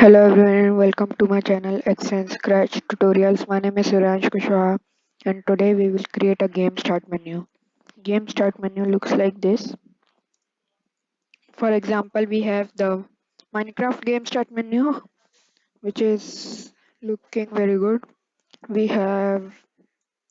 Hello everyone, welcome to my channel X and Scratch Tutorials. My name is Suryansh Kushwaha and today we will create a game start menu. Game start menu looks like this. For example, we have the Minecraft game start menu, which is looking very good. We have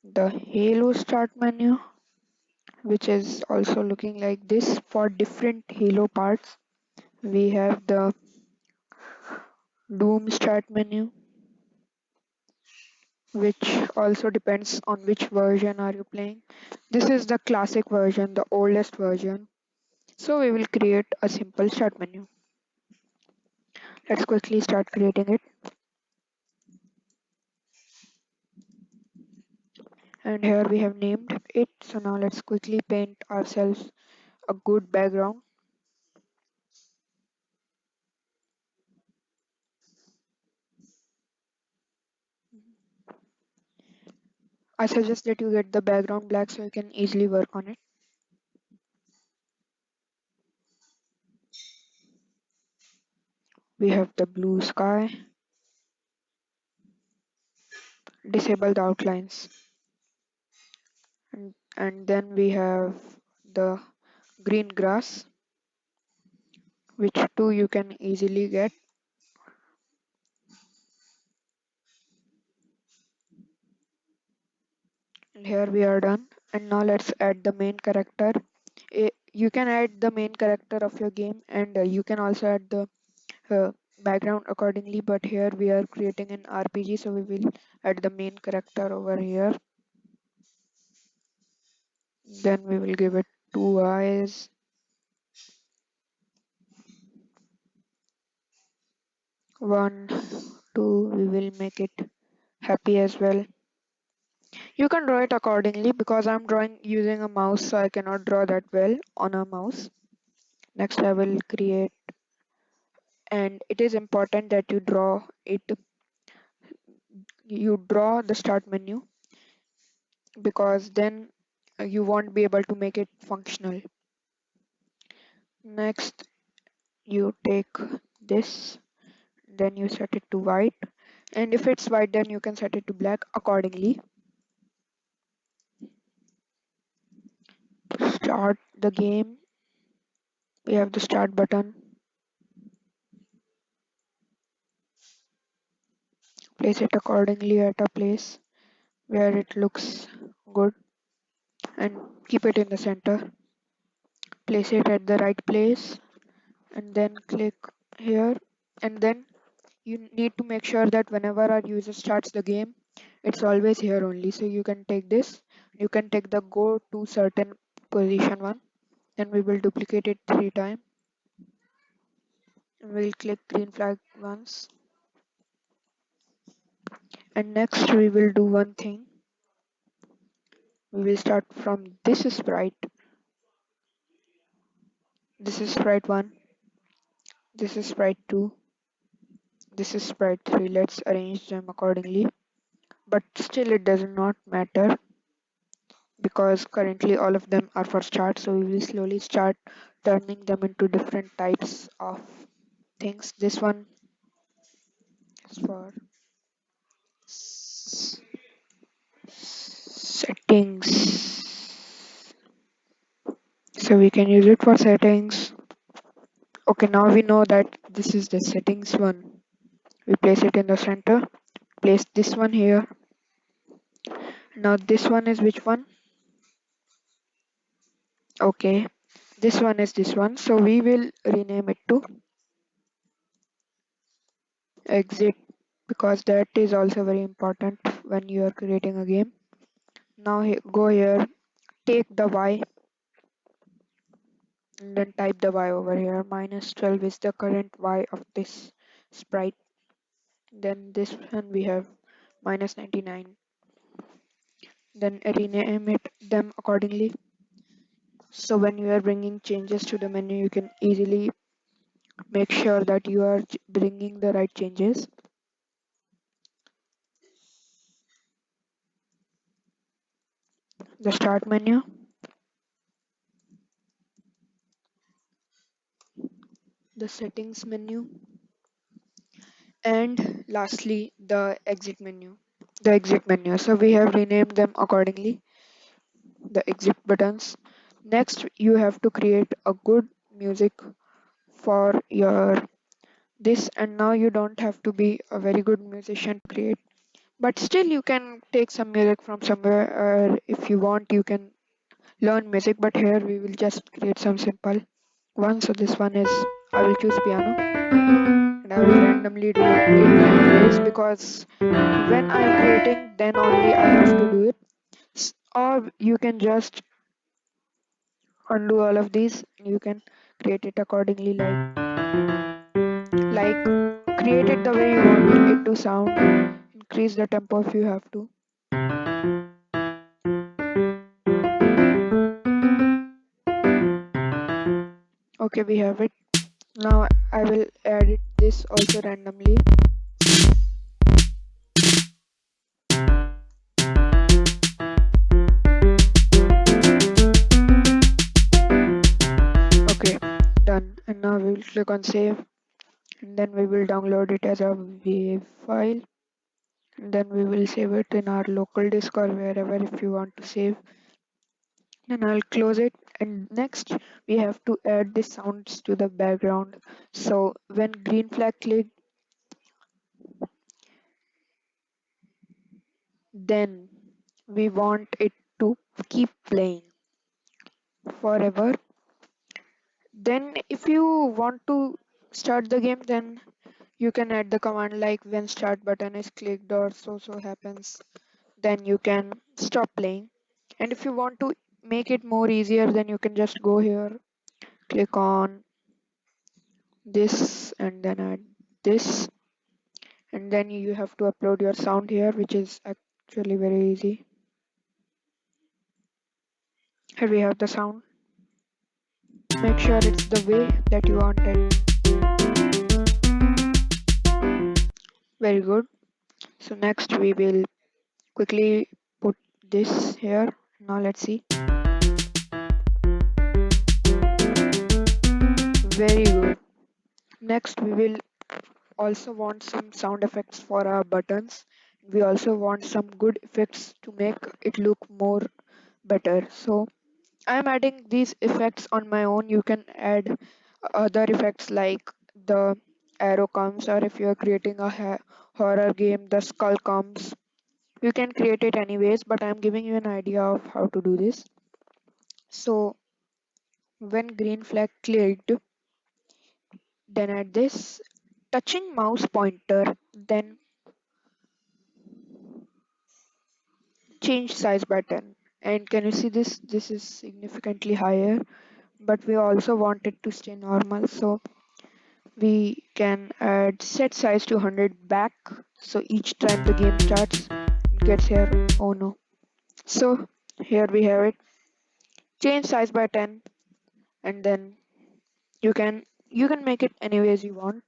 the Halo start menu, which is also looking like this for different Halo parts. We have the Doom start menu, which also depends on which version are you playing. This is the classic version, the oldest version. So we will create a simple start menu. Let's quickly start creating it. And here we have named it. So now let's quickly paint ourselves a good background. I suggest that you get the background black so you can easily work on it. We have the blue sky, disable the outlines. And then we have the green grass, which too you can easily get. And here we are done. And now let's add the main character. You can add the main character of your game and you can also add the uh, background accordingly, but here we are creating an RPG, so we will add the main character over here. Then we will give it two eyes, one, two. We will make it happy as well. You can draw it accordingly because I'm drawing using a mouse, so I cannot draw that well on a mouse. Next I will create, and it is important that you draw the start menu, because then you won't be able to make it functional. Next you take this, then you set it to white, and if it's white then you can set it to black accordingly. Start the game. We have the start button. Place it accordingly at a place where it looks good and keep it in the center. Place it at the right place and then click here, and then you need to make sure that whenever our user starts the game, it's always here only. So you can take this, you can take the go to certain position one, and we will duplicate it 3 times. We'll click green flag once, and next we will do one thing. We will start from this sprite. This is sprite 1, this is sprite 2, this is sprite 3. Let's arrange them accordingly, but still it does not matter because currently all of them are for start, so we will slowly start turning them into different types of things. This one is for settings, so we can use it for settings. Okay, now we know that this is the settings one. We place it in the center, place this one here. Now this one is which one? Okay, this one is this one, so we will rename it to exit, because that is also very important when you are creating a game. Now go here, take the y, and then type the y over here. -12 is the current y of this sprite. Then this one we have -99. Then rename it them accordingly. So when you are bringing changes to the menu, you can easily make sure that you are bringing the right changes. The start menu, the settings menu, And lastly, the exit menu. So we have renamed them accordingly, the exit buttons. Next, you have to create a good music for your this, and now you don't have to be a very good musician to create, but still you can take some music from somewhere, or if you want you can learn music, but here we will just create some simple one. So this one is, I will choose piano and I will randomly do it 8 ways, because when I am creating then only I have to do it. Or you can just undo all of these, you can create it accordingly, like create it the way you want it to sound, increase the tempo if you have to. Okay, we have it. Now I will edit this also randomly. Okay, done. And now we will click on save, and then we will download it as a WAV file, and then we will save it in our local disk or wherever if you want to save. Then I'll close it, and next we have to add the sounds to the background. So when green flag click, then we want it to keep playing forever. Then if you want to start the game, then you can add the command like when start button is clicked or so happens, then you can stop playing. And if you want to make it more easier, then you can just go here, click on this, and then add this, and then you have to upload your sound here, which is actually very easy. Here we have the sound. Make sure it's the way that you want it. Very good. So next we will quickly put this here. Now let's see. Very good. Next we will also want some sound effects for our buttons. We also want some good effects to make it look more better. So I'm adding these effects on my own. You can add other effects like the arrow comes, or if you're creating a horror game, the skull comes. You can create it anyways, but I'm giving you an idea of how to do this. So when green flag clicked, then at this touching mouse pointer, then change size button. And can you see this? This is significantly higher, but we also want it to stay normal. So we can add set size to 100 back. So each time the game starts, it gets here. Oh no. So here we have it. Change size by 10, and then you can make it any ways you want,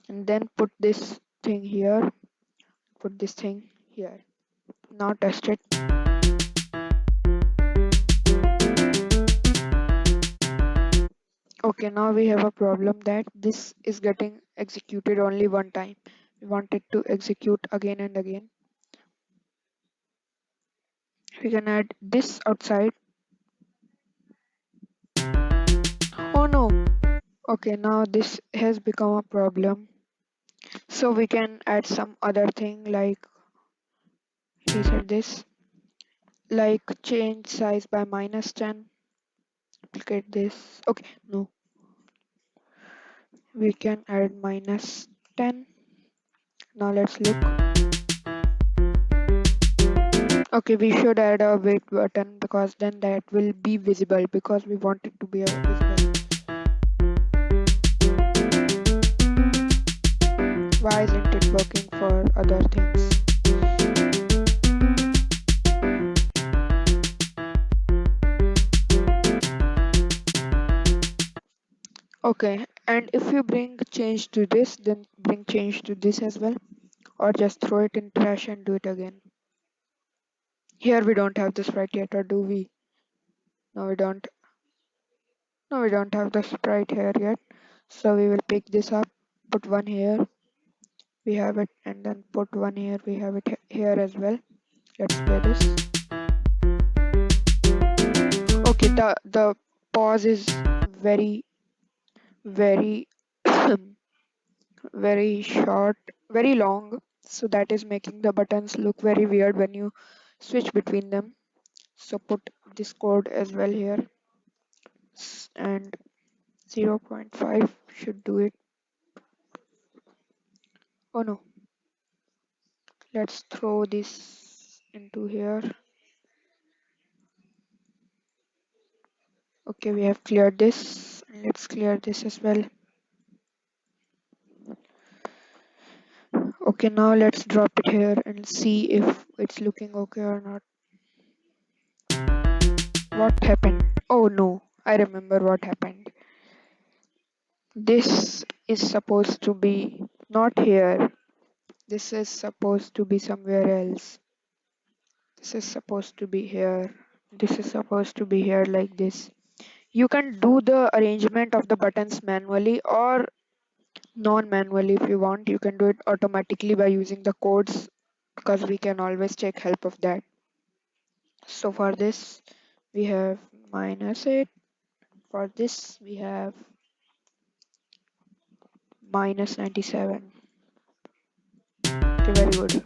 and then put this thing here, put this thing here. Now test it. Okay, now we have a problem that this is getting executed only one time. We want it to execute again and again. We can add this outside. Oh no. Okay, now this has become a problem. So we can add some other thing like he said this, like change size by -10. Look at this. Okay, no, we can add -10. Now let's look. Okay, we should add a wait button, because then that will be visible, because we want it to be visible. Why isn't it working for other things? Okay, and if you bring change to this, then bring change to this as well, or just throw it in trash and do it again. Here we don't have the sprite yet, or do we? No, we don't. No, we don't have the sprite here yet. So we will pick this up, put one here, We have it, and then put one here. We have it here as well. Let's play this. Okay, the pause is very very very short, very long. So that is making the buttons look very weird when you switch between them. So put this code as well here, and zero point 0.5 should do it. Oh no, let's throw this into here. Okay, we have cleared this. Let's clear this as well. Okay, now let's drop it here and see if it's looking okay or not. What happened? Oh no, I remember what happened. This is supposed to be not here. This is supposed to be somewhere else. This is supposed to be here. This is supposed to be here like this. You can do the arrangement of the buttons manually or non-manually if you want. You can do it automatically by using the codes because we can always take help of that. So for this we have -8. For this we have -97. Okay, very good.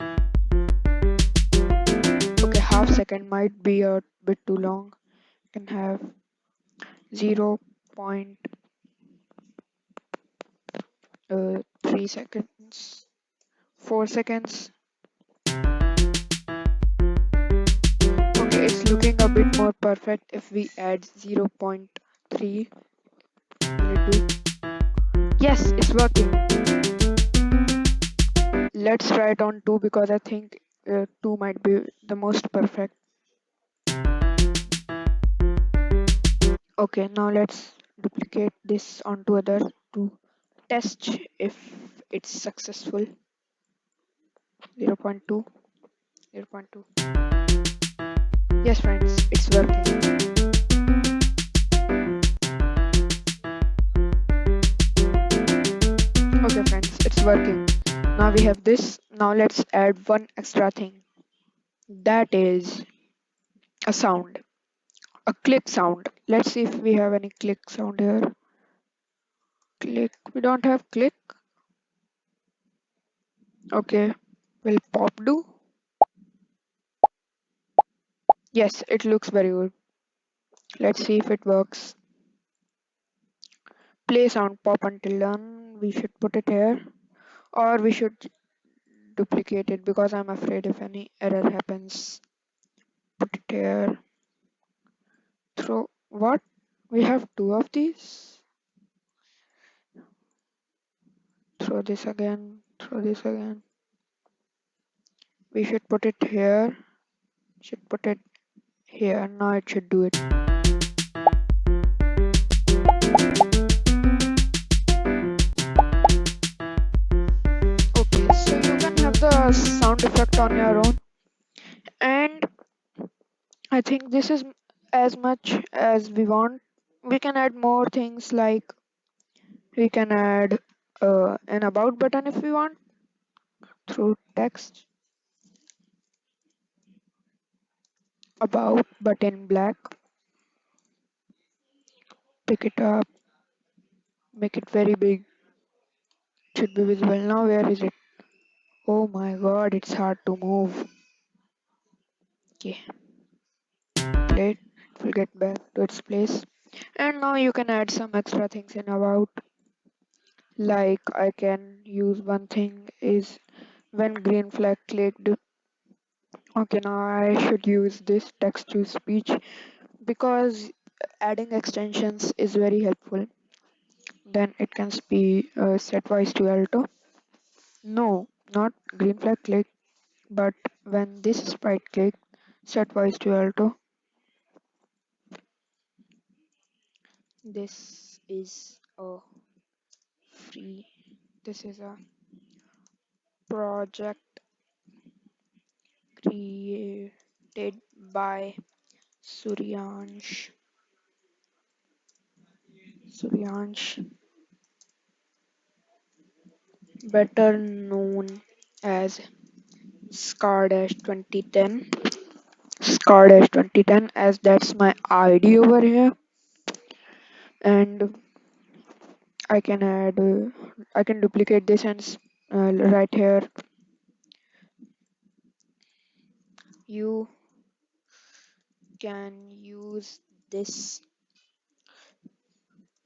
Okay, half second might be a bit too long. You can have 0.3 seconds, 4 seconds. Okay, it's looking a bit more perfect if we add 0.3. Will it do? Yes, it's working. Let's try it on 2 because I think 2 might be the most perfect. Okay, now let's duplicate this onto other to test if it's successful. 0.2, 0.2. Yes, friends, it's working. Okay, friends, it's working. Now we have this. Now let's add one extra thing. That is a sound, a click sound. Let's see if we have any click sound here. Click. We don't have click. Okay. Will pop do? Yes, it looks very good. Let's see if it works. Play sound pop until done. We should put it here. Or we should duplicate it because I'm afraid if any error happens. Put it here. Throw. What? We have two of these. Throw this again. Throw this again. We should put it here. Should put it here. Now it should do it. Okay, so you can have the sound effect on your own. And I think this is as much as we want. We can add more things like we can add an about button if we want through text. About button black. Pick it up. Make it very big. Should be visible now. Where is it? Oh my god, it's hard to move. Okay, play it. It will get back to its place. And now you can add some extra things in about. Like I can use one thing is when green flag clicked. Okay, now I should use this text to speech because adding extensions is very helpful. Then it can be set voice to alto. No, not green flag click, but when this sprite click, set voice to alto. This is a free. This is a project created by Suryansh. Suryansh better known as Scar-2010. Scar-2010, as that's my ID over here, and I can I can duplicate this and right here. You can use this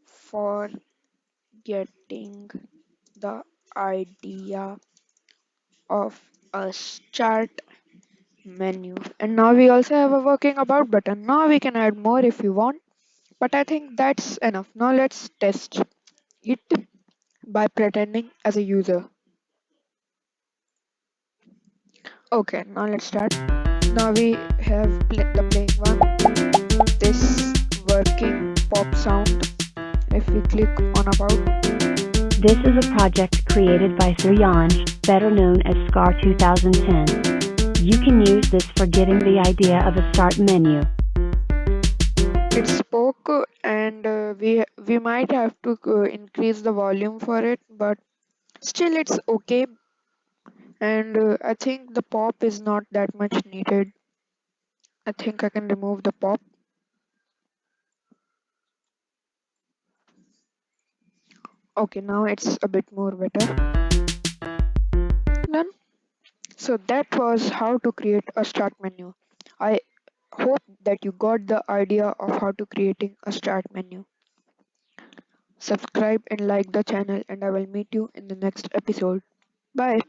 for getting the idea of a chart menu. And now we also have a working about button. Now we can add more if you want, but I think that's enough. Now let's test it by pretending as a user. Okay, now let's start. Now we have the playing one, this working pop sound. If we click on about, This is a project created by Suryansh, better known as Scar 2010. You can use this for getting the idea of a start menu. it spoke, and we might have to increase the volume for it, but still it's okay. And I think the pop is not that much needed. I think I can remove the pop. Okay, now it's a bit more better. Done. So that was how to create a start menu. I hope that you got the idea of how to creating a start menu. Subscribe and like the channel, and I will meet you in the next episode. Bye.